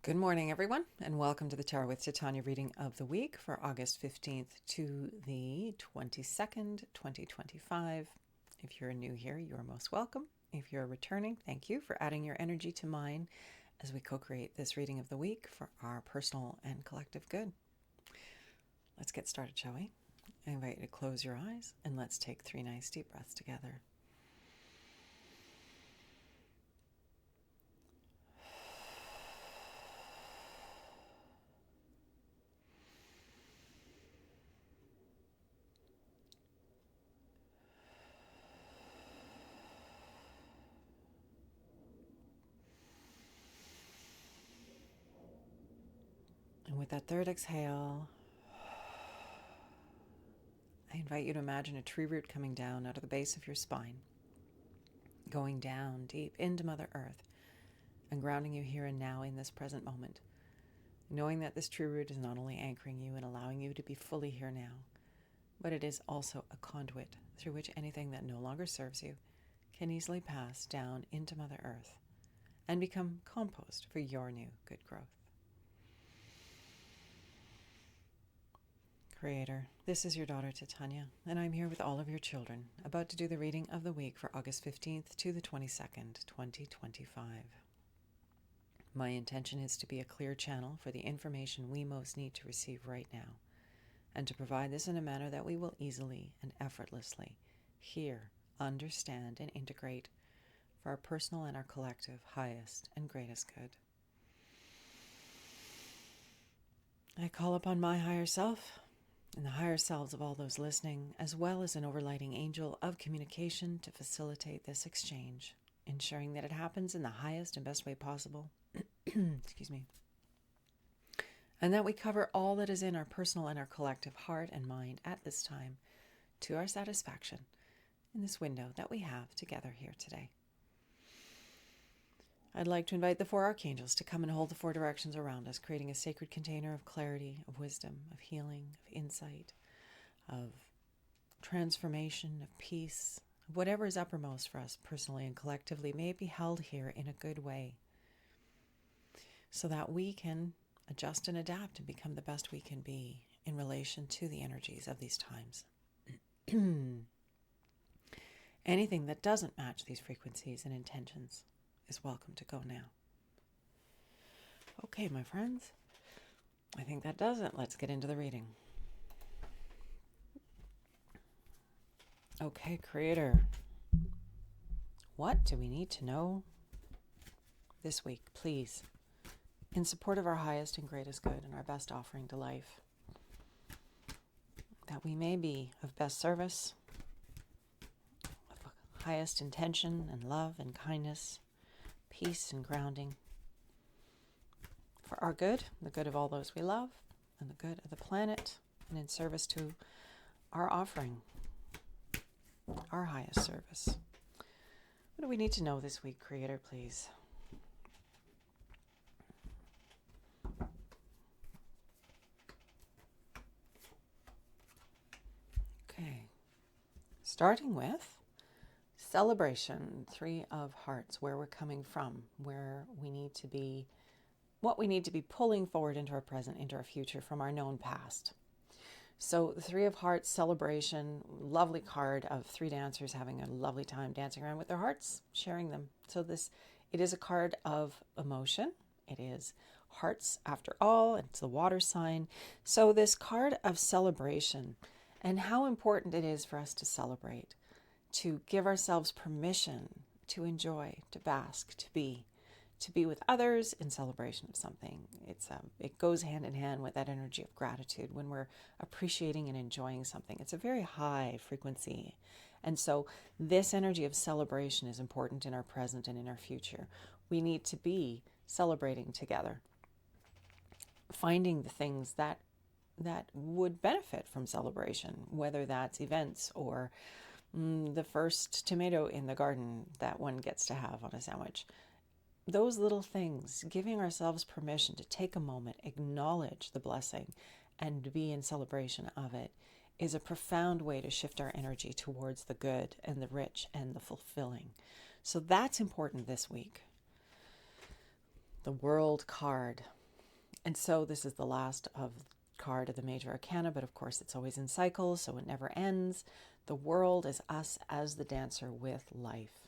Good morning, everyone, and welcome to the Tarot with Titania reading of the week for August 15th to the 22nd, 2025. If you're new here, you're most welcome. If you're returning, thank you for adding your energy to mine as we co-create this reading of the week for our personal and collective good. Let's get started, shall we? I invite you to close your eyes and let's take 3 nice deep breaths together. And with that third exhale, I invite you to imagine a tree root coming down out of the base of your spine, going down deep into Mother Earth and grounding you here and now in this present moment, knowing that this tree root is not only anchoring you and allowing you to be fully here now, but it is also a conduit through which anything that no longer serves you can easily pass down into Mother Earth and become compost for your new good growth. Creator, this is your daughter Titania, and I'm here with all of your children, about to do the reading of the week for August 15th to the 22nd, 2025. My intention is to be a clear channel for the information we most need to receive right now, and to provide this in a manner that we will easily and effortlessly hear, understand, and integrate for our personal and our collective highest and greatest good. I call upon my higher self and the higher selves of all those listening, as well as an overlighting angel of communication to facilitate this exchange, ensuring that it happens in the highest and best way possible. Excuse me. And that we cover all that is in our personal and our collective heart and mind at this time to our satisfaction in this window that we have together here today. I'd like to invite the 4 archangels to come and hold the 4 directions around us, creating a sacred container of clarity, of wisdom, of healing, of insight, of transformation, of peace, of whatever is uppermost for us personally and collectively may be held here in a good way, so that we can adjust and adapt and become the best we can be in relation to the energies of these times. Anything that doesn't match these frequencies and intentions is welcome to go now. Okay, my friends, I think that does it. Let's get into the reading. Okay, Creator, what do we need to know this week, please, in support of our highest and greatest good and our best offering to life, that we may be of best service, of highest intention and love and kindness, peace and grounding, for our good, the good of all those we love, and the good of the planet, and in service to our offering, our highest service. What do we need to know this week, Creator, please? Okay, starting with celebration, 3 of Hearts, where we're coming from, where we need to be, what we need to be pulling forward into our present, into our future from our known past. So the 3 of Hearts celebration, lovely card of 3 dancers having a lovely time dancing around with their hearts, sharing them. So it is a card of emotion. It is hearts after all. It's the water sign. So this card of celebration and how important it is for us to celebrate, to give ourselves permission to enjoy, to bask, to be with others in celebration of something. It goes hand in hand with that energy of gratitude when we're appreciating and enjoying something. It's a very high frequency. And so this energy of celebration is important in our present and in our future. We need to be celebrating together, finding the things that would benefit from celebration, whether that's events or the first tomato in the garden that one gets to have on a sandwich. Those little things, giving ourselves permission to take a moment, acknowledge the blessing, and be in celebration of it, is a profound way to shift our energy towards the good and the rich and the fulfilling. So that's important this week. the World card. And so this is the last card of the major arcana, but of course it's always in cycles, so it never ends. The world is us as the dancer with life.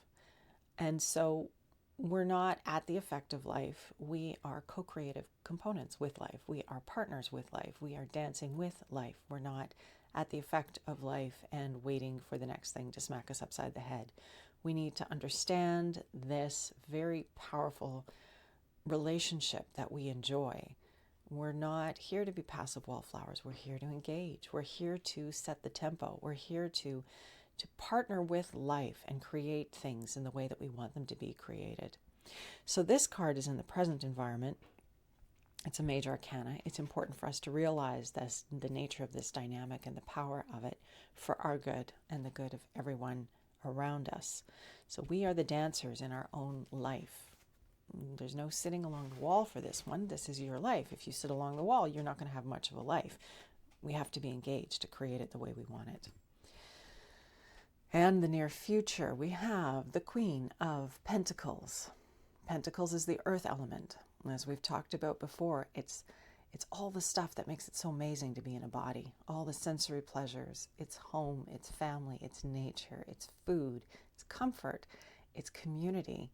And so we're not at the effect of life. We are co-creative components with life. We are partners with life. We are dancing with life. We're not at the effect of life and waiting for the next thing to smack us upside the head. We need to understand this very powerful relationship that we enjoy. We're not here to be passive wallflowers. We're here to engage. We're here to set the tempo. We're here to partner with life and create things in the way that we want them to be created. So this card is in the present environment. It's a major arcana. It's important for us to realize the nature of this dynamic and the power of it for our good and the good of everyone around us. So we are the dancers in our own life. There's no sitting along the wall for this one. This is your life. If you sit along the wall, you're not going to have much of a life. We have to be engaged to create it the way we want it. And the near future, we have the Queen of Pentacles. Pentacles is the earth element. As we've talked about before, it's all the stuff that makes it so amazing to be in a body. All the sensory pleasures. It's home, it's family, it's nature, it's food, it's comfort, it's community.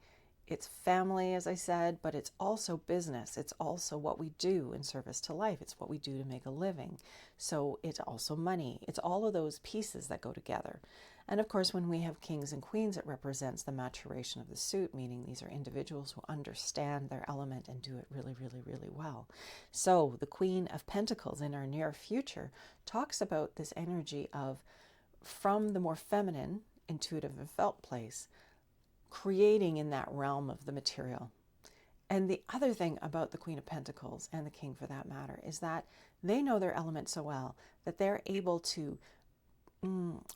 It's family, as I said, but it's also business. It's also what we do in service to life. It's what we do to make a living. So it's also money. It's all of those pieces that go together. And of course, when we have kings and queens, it represents the maturation of the suit, meaning these are individuals who understand their element and do it really, really, really well. So the Queen of Pentacles in our near future talks about this energy of, from the more feminine, intuitive and felt place, creating in that realm of the material. And the other thing about the Queen of Pentacles, and the King for that matter, is that they know their element so well that they're able to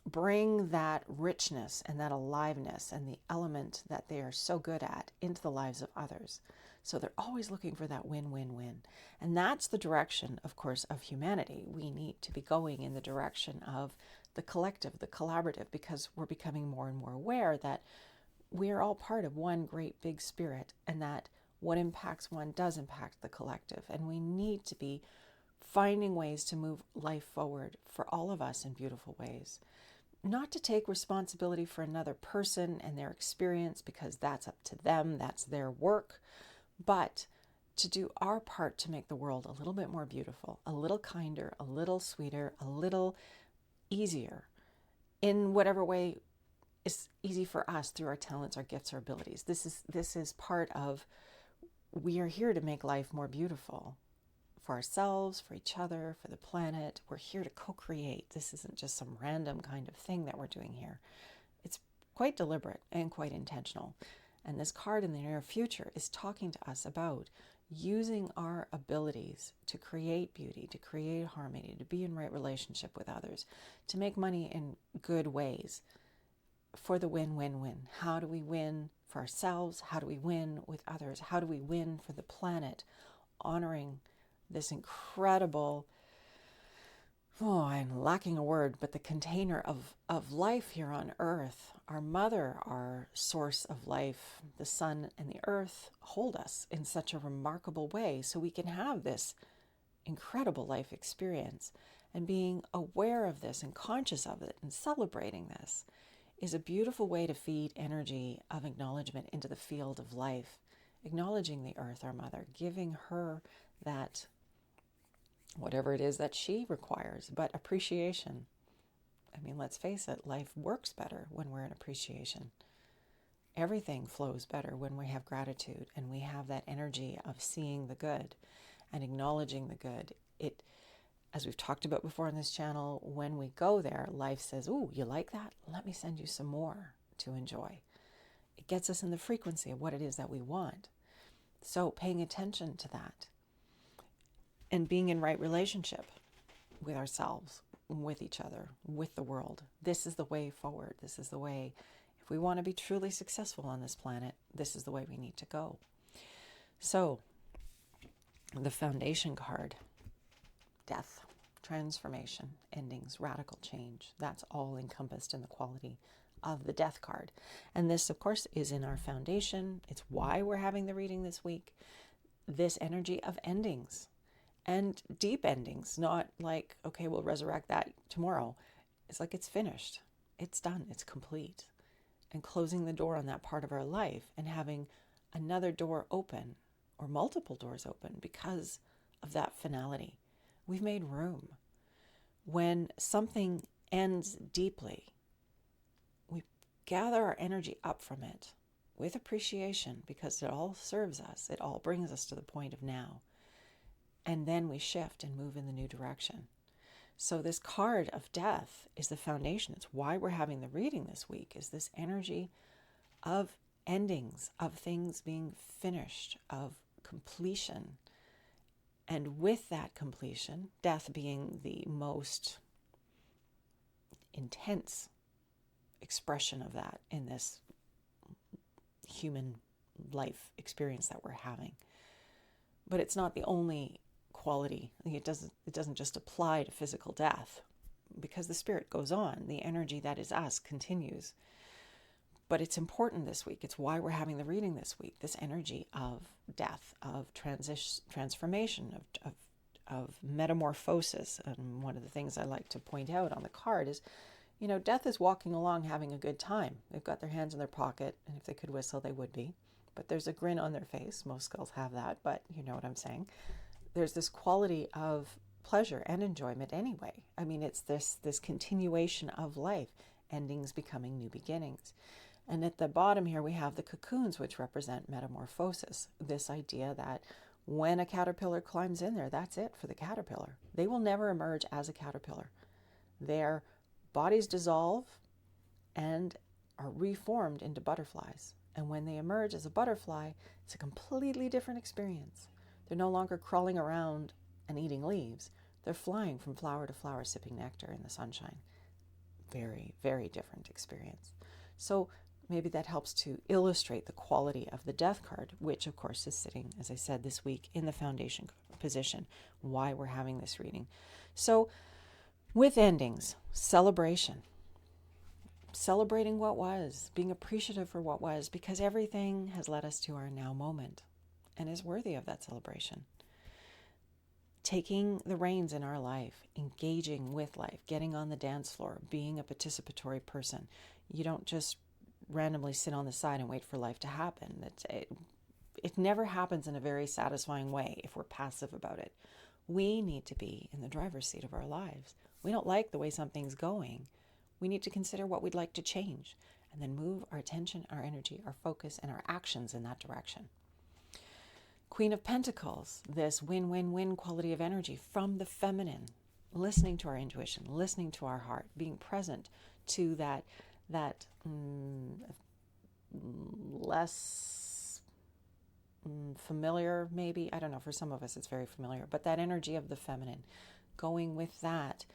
bring that richness and that aliveness and the element that they are so good at into the lives of others. So they're always looking for that win-win-win. And that's the direction, of course, of humanity. We need to be going in the direction of the collective, the collaborative, because we're becoming more and more aware that we are all part of one great big spirit, and that what impacts one does impact the collective. And we need to be finding ways to move life forward for all of us in beautiful ways. Not to take responsibility for another person and their experience, because that's up to them, that's their work, but to do our part to make the world a little bit more beautiful, a little kinder, a little sweeter, a little easier, in whatever way is easy for us through our talents, our gifts, our abilities. This is part of, we are here to make life more beautiful for ourselves, for each other, for the planet. We're here to co-create. This isn't just some random kind of thing that we're doing here. It's quite deliberate and quite intentional. And this card in the near future is talking to us about using our abilities to create beauty, to create harmony, to be in right relationship with others, to make money in good ways, for the win-win-win. How do we win for ourselves? How do we win with others? How do we win for the planet? Honoring this incredible, I'm lacking a word, but the container of life here on earth. Our mother, our source of life, the sun and the earth hold us in such a remarkable way so we can have this incredible life experience. And being aware of this and conscious of it and celebrating this is a beautiful way to feed energy of acknowledgement into the field of life, acknowledging the earth, our mother, giving her that, whatever it is that she requires, but appreciation. I mean, let's face it, life works better when we're in appreciation. Everything flows better when we have gratitude and we have that energy of seeing the good and acknowledging the good. It, as we've talked about before on this channel, when we go there, life says, "Ooh, you like that? Let me send you some more to enjoy." It gets us in the frequency of what it is that we want. So paying attention to that and being in right relationship with ourselves, with each other, with the world. This is the way forward. This is the way, if we want to be truly successful on this planet, this is the way we need to go. So the foundation card, death, transformation, endings, radical change. That's all encompassed in the quality of the death card. And this, of course, is in our foundation. It's why we're having the reading this week. this energy of endings and deep endings, not like, okay, we'll resurrect that tomorrow. It's like it's finished, it's done, it's complete. And closing the door on that part of our life and having another door open or multiple doors open because of that finality. We've made room. When something ends deeply, we gather our energy up from it with appreciation because it all serves us. It all brings us to the point of now. And then we shift and move in the new direction. So this card of death is the foundation. It's why we're having the reading this week, is this energy of endings, of things being finished, of completion. And with that completion, death being the most intense expression of that in this human life experience that we're having. But it's not the only quality. It doesn't just apply to physical death, because the spirit goes on. The energy that is us continues. But it's important this week. It's why we're having the reading this week. This energy of death, of transformation, of metamorphosis. And one of the things I like to point out on the card is, death is walking along having a good time. They've got their hands in their pocket, and if they could whistle, they would be. But there's a grin on their face. Most skulls have that, but you know what I'm saying. There's this quality of pleasure and enjoyment anyway. I mean, it's this continuation of life, endings becoming new beginnings. And at the bottom here, we have the cocoons, which represent metamorphosis. This idea that when a caterpillar climbs in there, that's it for the caterpillar. They will never emerge as a caterpillar. Their bodies dissolve and are reformed into butterflies. And when they emerge as a butterfly, it's a completely different experience. They're no longer crawling around and eating leaves. They're flying from flower to flower, sipping nectar in the sunshine. Very, very different experience. So maybe that helps to illustrate the quality of the death card, which of course is sitting, as I said, this week in the foundation position, why we're having this reading. So with endings, celebration. Celebrating what was, being appreciative for what was, because everything has led us to our now moment and is worthy of that celebration. Taking the reins in our life, engaging with life, getting on the dance floor, being a participatory person. You don't just randomly sit on the side and wait for life to happen. It never happens in a very satisfying way if we're passive about it. We need to be in the driver's seat of our lives. We don't like the way something's going. We need to consider what we'd like to change and then move our attention, our energy, our focus, and our actions in that direction. Queen of Pentacles, this win-win-win quality of energy from the feminine, listening to our intuition, listening to our heart, being present to that less familiar, maybe, I don't know, for some of us it's very familiar, but that energy of the feminine, going with that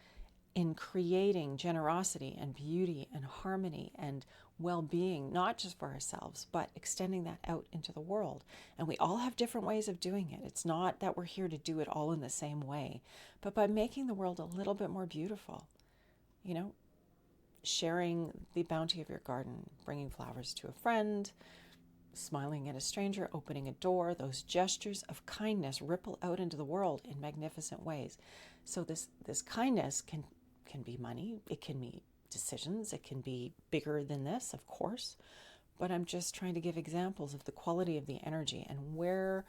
in creating generosity and beauty and harmony and well-being, not just for ourselves, but extending that out into the world. And we all have different ways of doing it. It's not that we're here to do it all in the same way, but by making the world a little bit more beautiful, sharing the bounty of your garden, bringing flowers to a friend, smiling at a stranger, opening a door. Those gestures of kindness ripple out into the world in magnificent ways. So this kindness can be money, it can be decisions, it can be bigger than this, of course, but I'm just trying to give examples of the quality of the energy and where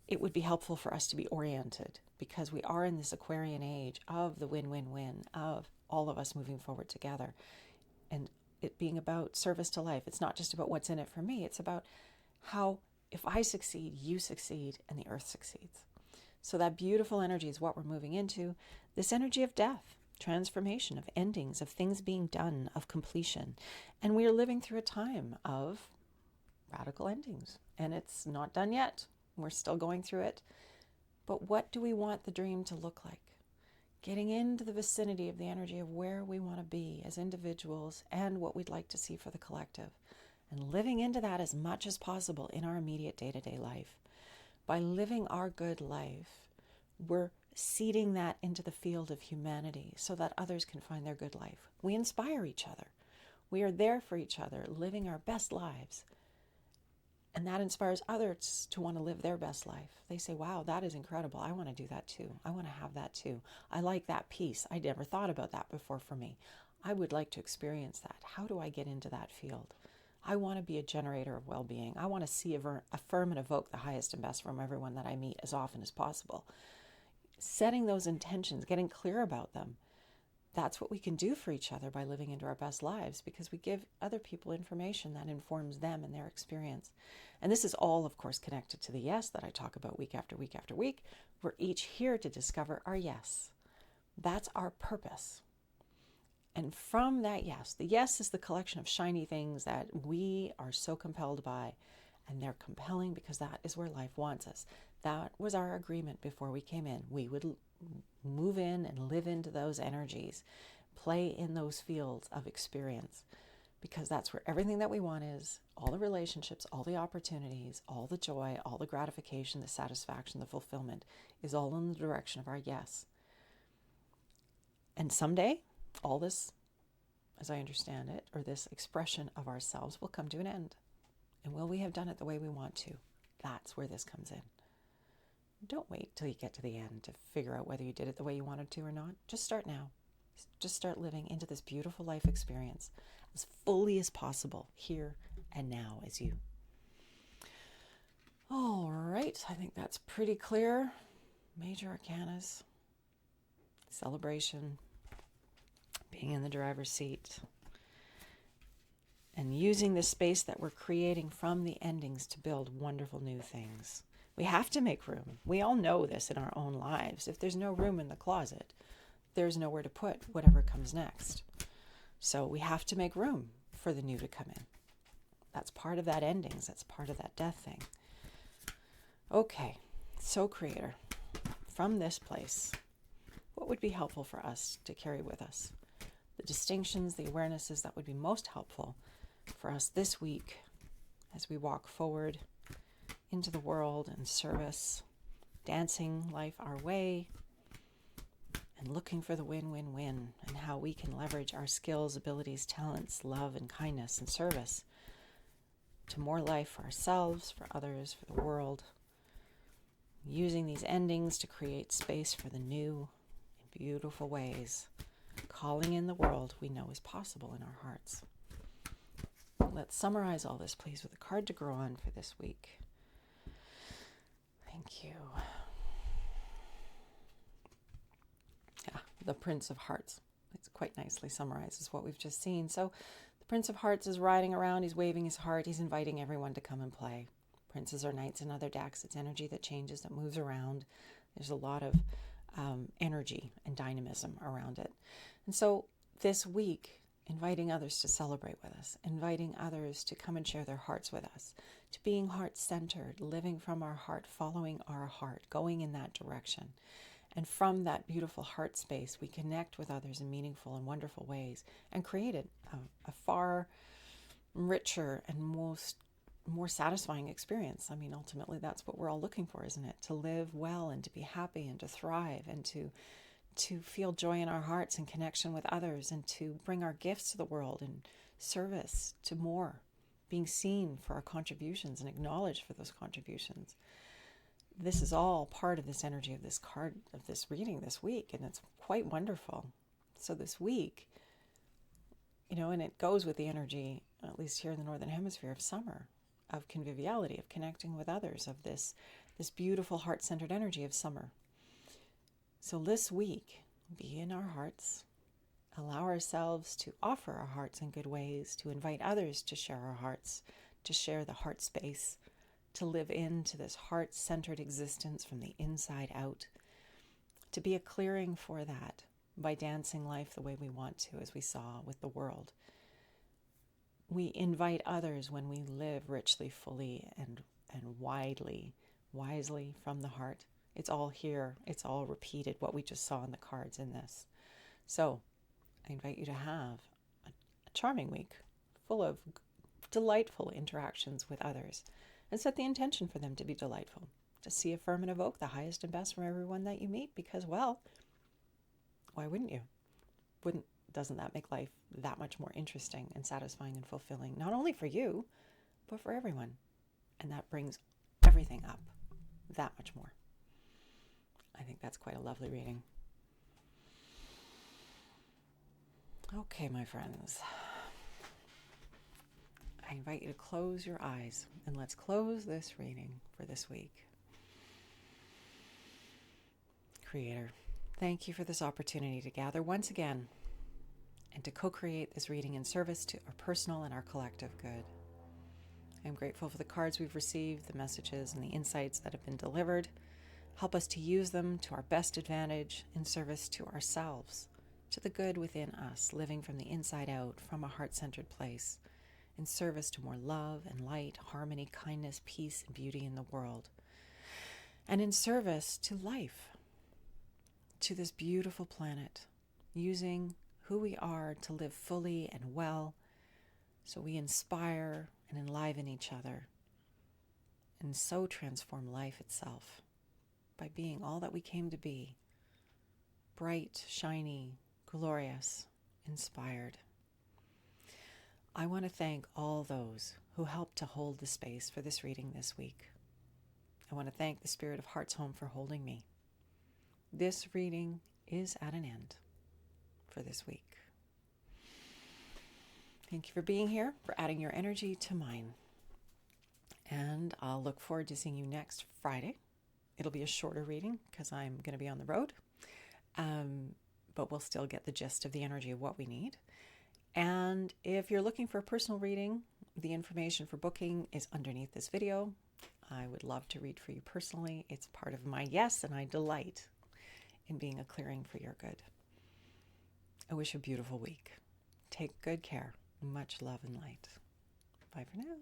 it would be helpful for us to be oriented, because we are in this Aquarian age of the win-win-win, of all of us moving forward together, and it being about service to life. It's not just about what's in it for me, it's about how if I succeed, you succeed, and the earth succeeds. So that beautiful energy is what we're moving into, this energy of death, transformation, of endings, of things being done, of completion. And we are living through a time of radical endings, and it's not done yet. We're still going through it. But what do we want the dream to look like? Getting into the vicinity of the energy of where we want to be as individuals and what we'd like to see for the collective, and living into that as much as possible in our immediate day-to-day life. By living our good life, we're seeding that into the field of humanity so that others can find their good life. We inspire each other. We are there for each other, living our best lives. And that inspires others to want to live their best life. They say, wow, that is incredible. I want to do that too. I want to have that too. I like that piece. I never thought about that before for me. I would like to experience that. How do I get into that field? I want to be a generator of well-being. I want to see, affirm, and evoke the highest and best from everyone that I meet as often as possible. Setting those intentions, getting clear about them, that's what we can do for each other by living into our best lives, because we give other people information that informs them and their experience. And this is all, of course, connected to the yes that I talk about week after week after week. We're each here to discover our yes. That's our purpose. And from that yes, the yes is the collection of shiny things that we are so compelled by. And they're compelling because that is where life wants us. That was our agreement before we came in. We would move in and live into those energies, play in those fields of experience, because that's where everything that we want is. All the relationships, all the opportunities, all the joy, all the gratification, the satisfaction, the fulfillment is all in the direction of our yes. And someday, all this, as I understand it, or this expression of ourselves will come to an end. And will we have done it the way we want to? That's where this comes in. Don't wait till you get to the end to figure out whether you did it the way you wanted to or not. Just start now. Just start living into this beautiful life experience as fully as possible, here and now as you. All right, I think that's pretty clear. Major arcanas, celebration, being in the driver's seat, and using the space that we're creating from the endings to build wonderful new things. We have to make room. We all know this in our own lives. If there's no room in the closet, there's nowhere to put whatever comes next. So we have to make room for the new to come in. That's part of that endings. That's part of that death thing. Okay, so Creator, from this place, what would be helpful for us to carry with us? The distinctions, the awarenesses that would be most helpful for us this week as we walk forward into the world and service, dancing life our way, and looking for the win-win-win, and how we can leverage our skills, abilities, talents, love, and kindness and service to more life for ourselves, for others, for the world, using these endings to create space for the new in beautiful ways, calling in the world we know is possible in our hearts. Let's summarize all this, please, with a card to grow on for this week. Thank you. Yeah, the Prince of Hearts. It quite nicely summarizes what we've just seen. So the Prince of Hearts is riding around. He's waving his heart. He's inviting everyone to come and play. Princes are knights in other decks. It's energy that changes, that moves around. There's a lot of energy and dynamism around it. And so this week, inviting others to celebrate with us, inviting others to come and share their hearts with us, to being heart-centered, living from our heart, following our heart, going in that direction. And from that beautiful heart space, we connect with others in meaningful and wonderful ways and create a far richer and more satisfying experience. I mean, ultimately, that's what we're all looking for, isn't it? To live well and to be happy and to thrive and to feel joy in our hearts and connection with others, and to bring our gifts to the world and service to more, being seen for our contributions and acknowledged for those contributions. This is all part of this energy of this card, of this reading this week, and it's quite wonderful. So this week, and it goes with the energy, at least here in the Northern Hemisphere, of summer, of conviviality, of connecting with others, of this beautiful heart-centered energy of summer. So this week, be in our hearts, allow ourselves to offer our hearts in good ways, to invite others to share our hearts, to share the heart space, to live into this heart-centered existence from the inside out, to be a clearing for that by dancing life the way we want to, as we saw with the world. We invite others when we live richly, fully, and widely, wisely from the heart. It's all here. It's all repeated, what we just saw in the cards in this. So I invite you to have a charming week full of delightful interactions with others, and set the intention for them to be delightful. To see, affirm, and evoke the highest and best from everyone that you meet, because, well, why wouldn't you? Doesn't that make life that much more interesting and satisfying and fulfilling, not only for you, but for everyone? And that brings everything up that much more. I think that's quite a lovely reading. Okay, my friends. I invite you to close your eyes and let's close this reading for this week. Creator, thank you for this opportunity to gather once again and to co-create this reading in service to our personal and our collective good. I'm grateful for the cards we've received, the messages and the insights that have been delivered. Help us to use them to our best advantage in service to ourselves, to the good within us, living from the inside out, from a heart-centered place, in service to more love and light, harmony, kindness, peace, and beauty in the world, and in service to life, to this beautiful planet, using who we are to live fully and well, so we inspire and enliven each other, and so transform life itself by being all that we came to be, bright, shiny, glorious, inspired. I want to thank all those who helped to hold the space for this reading this week. I want to thank the Spirit of Heart's Home for holding me. This reading is at an end for this week. Thank you for being here, for adding your energy to mine. And I'll look forward to seeing you next Friday. It'll be a shorter reading because I'm going to be on the road, but we'll still get the gist of the energy of what we need. And if you're looking for a personal reading, the information for booking is underneath this video. I would love to read for you personally. It's part of my yes, and I delight in being a clearing for your good. I wish you a beautiful week. Take good care. Much love and light. Bye for now.